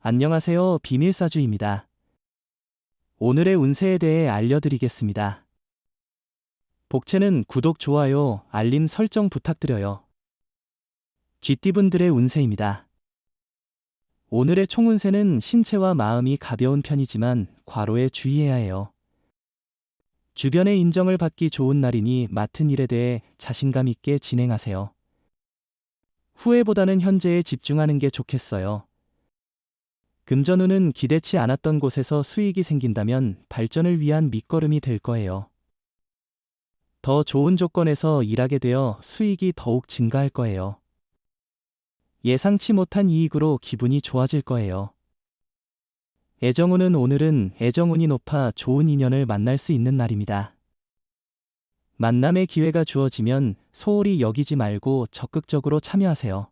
안녕하세요. 비밀사주입니다. 오늘의 운세에 대해 알려드리겠습니다. 복채는 구독, 좋아요, 알림 설정 부탁드려요. 쥐띠분들의 운세입니다. 오늘의 총운세는 신체와 마음이 가벼운 편이지만 과로에 주의해야 해요. 주변의 인정을 받기 좋은 날이니 맡은 일에 대해 자신감 있게 진행하세요. 후회보다는 현재에 집중하는 게 좋겠어요. 금전운은 기대치 않았던 곳에서 수익이 생긴다면 발전을 위한 밑거름이 될 거예요. 더 좋은 조건에서 일하게 되어 수익이 더욱 증가할 거예요. 예상치 못한 이익으로 기분이 좋아질 거예요. 애정운은 오늘은 애정운이 높아 좋은 인연을 만날 수 있는 날입니다. 만남의 기회가 주어지면 소홀히 여기지 말고 적극적으로 참여하세요.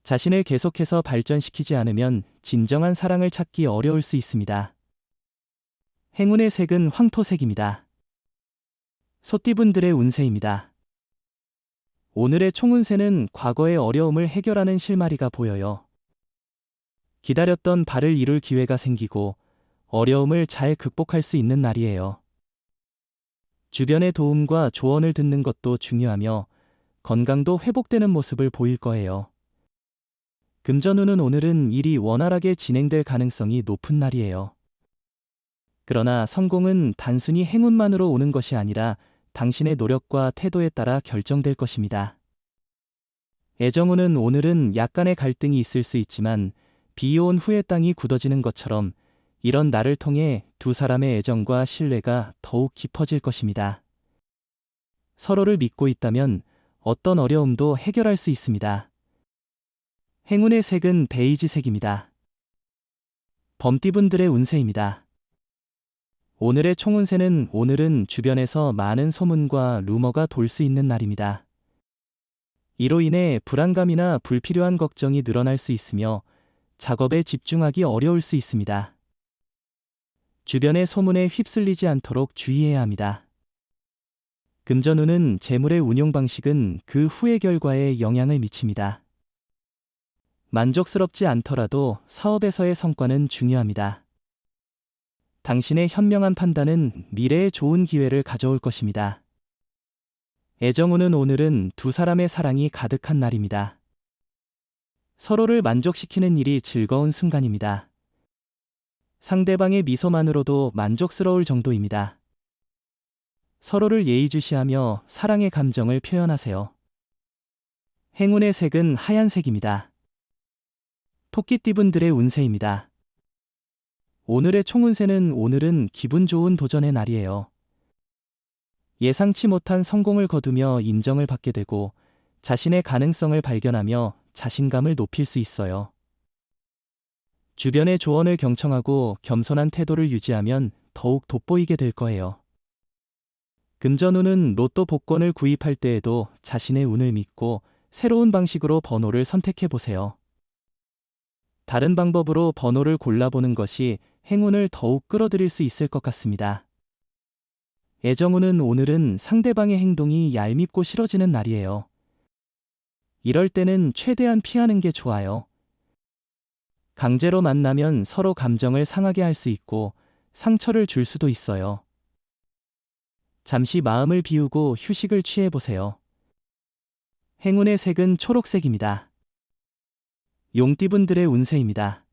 자신을 계속해서 발전시키지 않으면 진정한 사랑을 찾기 어려울 수 있습니다. 행운의 색은 황토색입니다. 소띠분들의 운세입니다. 오늘의 총운세는 과거의 어려움을 해결하는 실마리가 보여요. 기다렸던 바를 이룰 기회가 생기고 어려움을 잘 극복할 수 있는 날이에요. 주변의 도움과 조언을 듣는 것도 중요하며 건강도 회복되는 모습을 보일 거예요. 금전운은 오늘은 일이 원활하게 진행될 가능성이 높은 날이에요. 그러나 성공은 단순히 행운만으로 오는 것이 아니라 당신의 노력과 태도에 따라 결정될 것입니다. 애정운은 오늘은 약간의 갈등이 있을 수 있지만 비온 후에 땅이 굳어지는 것처럼 이런 날을 통해 두 사람의 애정과 신뢰가 더욱 깊어질 것입니다. 서로를 믿고 있다면 어떤 어려움도 해결할 수 있습니다. 행운의 색은 베이지색입니다. 범띠분들의 운세입니다. 오늘의 총운세는 오늘은 주변에서 많은 소문과 루머가 돌 수 있는 날입니다. 이로 인해 불안감이나 불필요한 걱정이 늘어날 수 있으며 작업에 집중하기 어려울 수 있습니다. 주변의 소문에 휩쓸리지 않도록 주의해야 합니다. 금전운은 재물의 운용 방식은 그 후의 결과에 영향을 미칩니다. 만족스럽지 않더라도 사업에서의 성과는 중요합니다. 당신의 현명한 판단은 미래에 좋은 기회를 가져올 것입니다. 애정운은 오늘은 두 사람의 사랑이 가득한 날입니다. 서로를 만족시키는 일이 즐거운 순간입니다. 상대방의 미소만으로도 만족스러울 정도입니다. 서로를 예의주시하며 사랑의 감정을 표현하세요. 행운의 색은 하얀색입니다. 토끼띠분들의 운세입니다. 오늘의 총운세는 오늘은 기분 좋은 도전의 날이에요. 예상치 못한 성공을 거두며 인정을 받게 되고 자신의 가능성을 발견하며 자신감을 높일 수 있어요. 주변의 조언을 경청하고 겸손한 태도를 유지하면 더욱 돋보이게 될 거예요. 금전운은 로또 복권을 구입할 때에도 자신의 운을 믿고 새로운 방식으로 번호를 선택해 보세요. 다른 방법으로 번호를 골라보는 것이 행운을 더욱 끌어들일 수 있을 것 같습니다. 애정운은 오늘은 상대방의 행동이 얄밉고 싫어지는 날이에요. 이럴 때는 최대한 피하는 게 좋아요. 강제로 만나면 서로 감정을 상하게 할 수 있고 상처를 줄 수도 있어요. 잠시 마음을 비우고 휴식을 취해보세요. 행운의 색은 초록색입니다. 용띠분들의 운세입니다.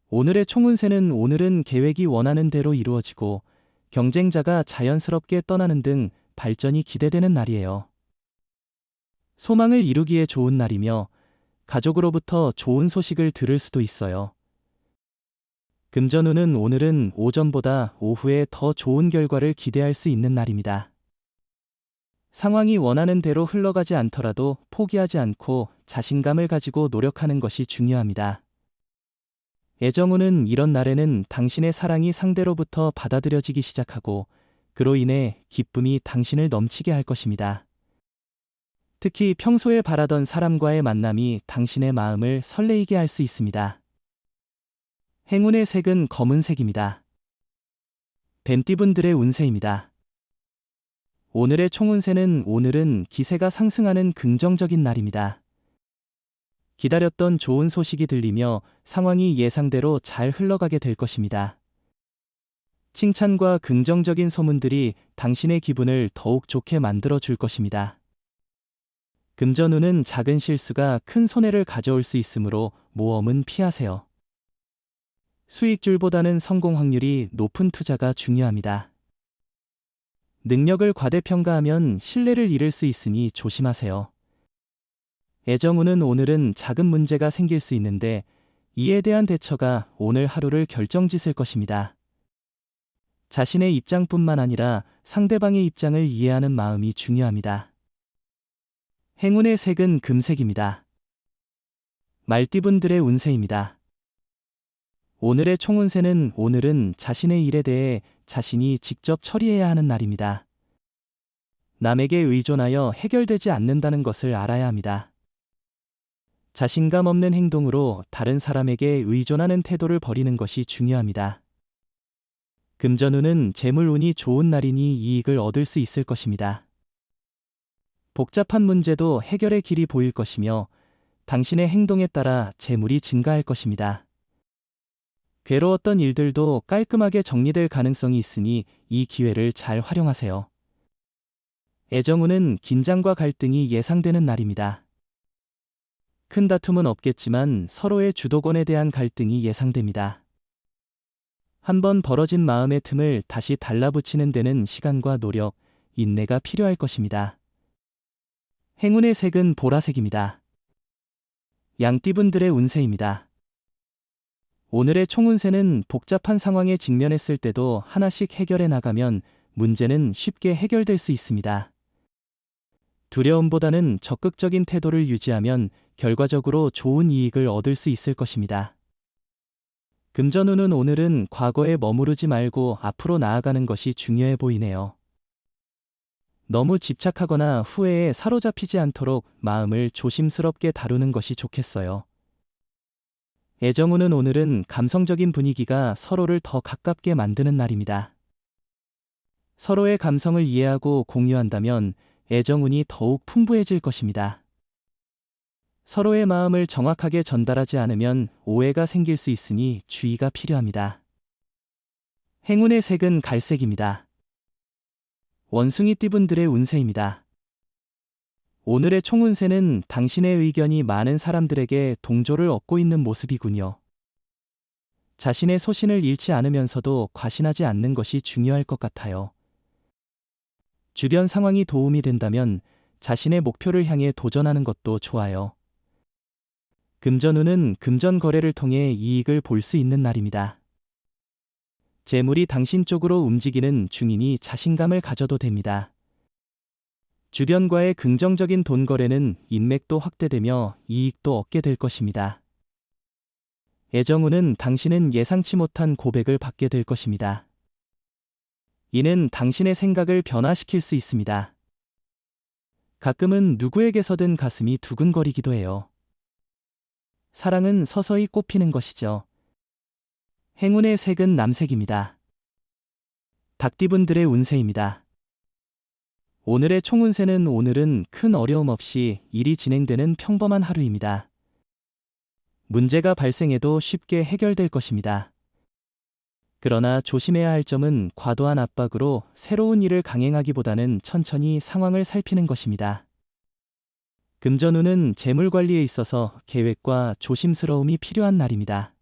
오늘의 총운세는 오늘은 계획이 원하는 대로 이루어지고 경쟁자가 자연스럽게 떠나는 등 발전이 기대되는 날이에요. 소망을 이루기에 좋은 날이며 가족으로부터 좋은 소식을 들을 수도 있어요. 금전운은 오늘은 오전보다 오후에 더 좋은 결과를 기대할 수 있는 날입니다. 상황이 원하는 대로 흘러가지 않더라도 포기하지 않고 자신감을 가지고 노력하는 것이 중요합니다. 애정운은 이런 날에는 당신의 사랑이 상대로부터 받아들여지기 시작하고 그로 인해 기쁨이 당신을 넘치게 할 것입니다. 특히 평소에 바라던 사람과의 만남이 당신의 마음을 설레이게 할 수 있습니다. 행운의 색은 검은색입니다. 뱀띠분들의 운세입니다. 오늘의 총운세는 오늘은 기세가 상승하는 긍정적인 날입니다. 기다렸던 좋은 소식이 들리며 상황이 예상대로 잘 흘러가게 될 것입니다. 칭찬과 긍정적인 소문들이 당신의 기분을 더욱 좋게 만들어 줄 것입니다. 금전운은 작은 실수가 큰 손해를 가져올 수 있으므로 모험은 피하세요. 수익률보다는 성공 확률이 높은 투자가 중요합니다. 능력을 과대평가하면 신뢰를 잃을 수 있으니 조심하세요. 애정운은 오늘은 작은 문제가 생길 수 있는데 이에 대한 대처가 오늘 하루를 결정짓을 것입니다. 자신의 입장뿐만 아니라 상대방의 입장을 이해하는 마음이 중요합니다. 행운의 색은 금색입니다. 말띠분들의 운세입니다. 오늘의 총운세는 오늘은 자신의 일에 대해 자신이 직접 처리해야 하는 날입니다. 남에게 의존하여 해결되지 않는다는 것을 알아야 합니다. 자신감 없는 행동으로 다른 사람에게 의존하는 태도를 버리는 것이 중요합니다. 금전운은 재물운이 좋은 날이니 이익을 얻을 수 있을 것입니다. 복잡한 문제도 해결의 길이 보일 것이며 당신의 행동에 따라 재물이 증가할 것입니다. 괴로웠던 일들도 깔끔하게 정리될 가능성이 있으니 이 기회를 잘 활용하세요. 애정운은 긴장과 갈등이 예상되는 날입니다. 큰 다툼은 없겠지만 서로의 주도권에 대한 갈등이 예상됩니다. 한번 벌어진 마음의 틈을 다시 달라붙이는 데는 시간과 노력, 인내가 필요할 것입니다. 행운의 색은 보라색입니다. 양띠분들의 운세입니다. 오늘의 총운세는 복잡한 상황에 직면했을 때도 하나씩 해결해 나가면 문제는 쉽게 해결될 수 있습니다. 두려움보다는 적극적인 태도를 유지하면 결과적으로 좋은 이익을 얻을 수 있을 것입니다. 금전운은 오늘은 과거에 머무르지 말고 앞으로 나아가는 것이 중요해 보이네요. 너무 집착하거나 후회에 사로잡히지 않도록 마음을 조심스럽게 다루는 것이 좋겠어요. 애정운은 오늘은 감성적인 분위기가 서로를 더 가깝게 만드는 날입니다. 서로의 감성을 이해하고 공유한다면 애정운이 더욱 풍부해질 것입니다. 서로의 마음을 정확하게 전달하지 않으면 오해가 생길 수 있으니 주의가 필요합니다. 행운의 색은 갈색입니다. 원숭이띠분들의 운세입니다. 오늘의 총운세는 당신의 의견이 많은 사람들에게 동조를 얻고 있는 모습이군요. 자신의 소신을 잃지 않으면서도 과신하지 않는 것이 중요할 것 같아요. 주변 상황이 도움이 된다면 자신의 목표를 향해 도전하는 것도 좋아요. 금전운은 금전 거래를 통해 이익을 볼 수 있는 날입니다. 재물이 당신 쪽으로 움직이는 중이니 자신감을 가져도 됩니다. 주변과의 긍정적인 돈 거래는 인맥도 확대되며 이익도 얻게 될 것입니다. 애정운은 당신은 예상치 못한 고백을 받게 될 것입니다. 이는 당신의 생각을 변화시킬 수 있습니다. 가끔은 누구에게서든 가슴이 두근거리기도 해요. 사랑은 서서히 꽃피는 것이죠. 행운의 색은 남색입니다. 닭띠분들의 운세입니다. 오늘의 총운세는 오늘은 큰 어려움 없이 일이 진행되는 평범한 하루입니다. 문제가 발생해도 쉽게 해결될 것입니다. 그러나 조심해야 할 점은 과도한 압박으로 새로운 일을 강행하기보다는 천천히 상황을 살피는 것입니다. 금전운은 재물 관리에 있어서 계획과 조심스러움이 필요한 날입니다.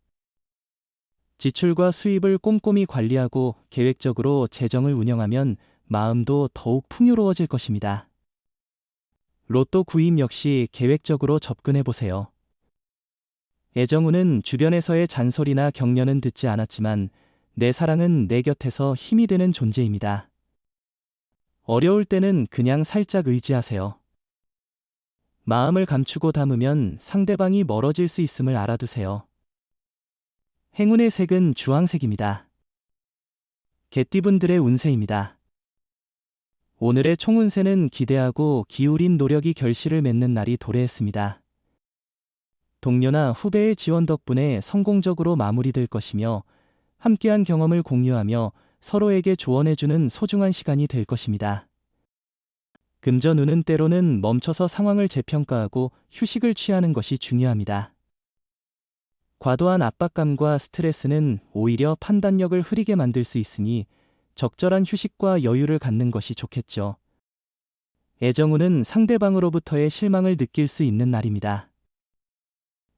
지출과 수입을 꼼꼼히 관리하고 계획적으로 재정을 운영하면 마음도 더욱 풍요로워질 것입니다. 로또 구입 역시 계획적으로 접근해 보세요. 애정운은 주변에서의 잔소리나 격려는 듣지 않았지만 내 사랑은 내 곁에서 힘이 되는 존재입니다. 어려울 때는 그냥 살짝 의지하세요. 마음을 감추고 담으면 상대방이 멀어질 수 있음을 알아두세요. 행운의 색은 주황색입니다. 개띠분들의 운세입니다. 오늘의 총운세는 기대하고 기울인 노력이 결실을 맺는 날이 도래했습니다. 동료나 후배의 지원 덕분에 성공적으로 마무리될 것이며 함께한 경험을 공유하며 서로에게 조언해주는 소중한 시간이 될 것입니다. 금전운은 때로는 멈춰서 상황을 재평가하고 휴식을 취하는 것이 중요합니다. 과도한 압박감과 스트레스는 오히려 판단력을 흐리게 만들 수 있으니 적절한 휴식과 여유를 갖는 것이 좋겠죠. 애정운은 상대방으로부터의 실망을 느낄 수 있는 날입니다.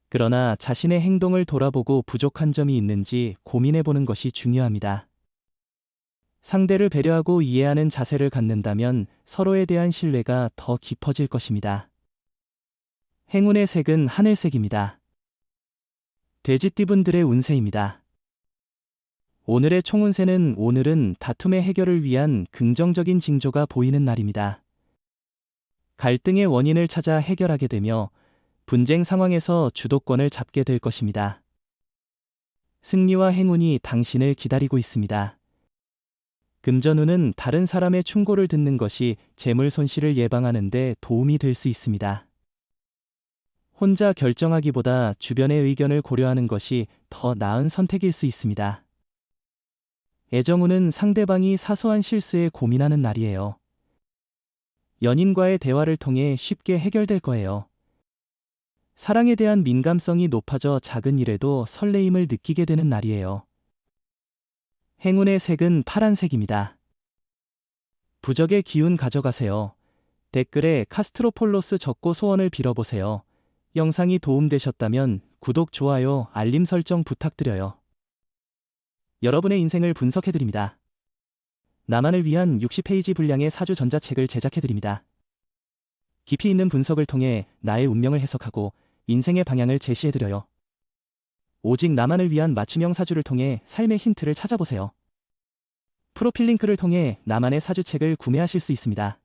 그러나 자신의 행동을 돌아보고 부족한 점이 있는지 고민해보는 것이 중요합니다. 상대를 배려하고 이해하는 자세를 갖는다면 서로에 대한 신뢰가 더 깊어질 것입니다. 행운의 색은 하늘색입니다. 돼지띠분들의 운세입니다. 오늘의 총운세는 오늘은 다툼의 해결을 위한 긍정적인 징조가 보이는 날입니다. 갈등의 원인을 찾아 해결하게 되며 분쟁 상황에서 주도권을 잡게 될 것입니다. 승리와 행운이 당신을 기다리고 있습니다. 금전운은 다른 사람의 충고를 듣는 것이 재물 손실을 예방하는 데 도움이 될 수 있습니다. 혼자 결정하기보다 주변의 의견을 고려하는 것이 더 나은 선택일 수 있습니다. 애정운은 상대방이 사소한 실수에 고민하는 날이에요. 연인과의 대화를 통해 쉽게 해결될 거예요. 사랑에 대한 민감성이 높아져 작은 일에도 설레임을 느끼게 되는 날이에요. 행운의 색은 파란색입니다. 부적의 기운 가져가세요. 댓글에 카스트로폴로스 적고 소원을 빌어보세요. 영상이 도움되셨다면 구독, 좋아요, 알림 설정 부탁드려요. 여러분의 인생을 분석해드립니다. 나만을 위한 60페이지 분량의 사주 전자책을 제작해드립니다. 깊이 있는 분석을 통해 나의 운명을 해석하고 인생의 방향을 제시해드려요. 오직 나만을 위한 맞춤형 사주를 통해 삶의 힌트를 찾아보세요. 프로필 링크를 통해 나만의 사주책을 구매하실 수 있습니다.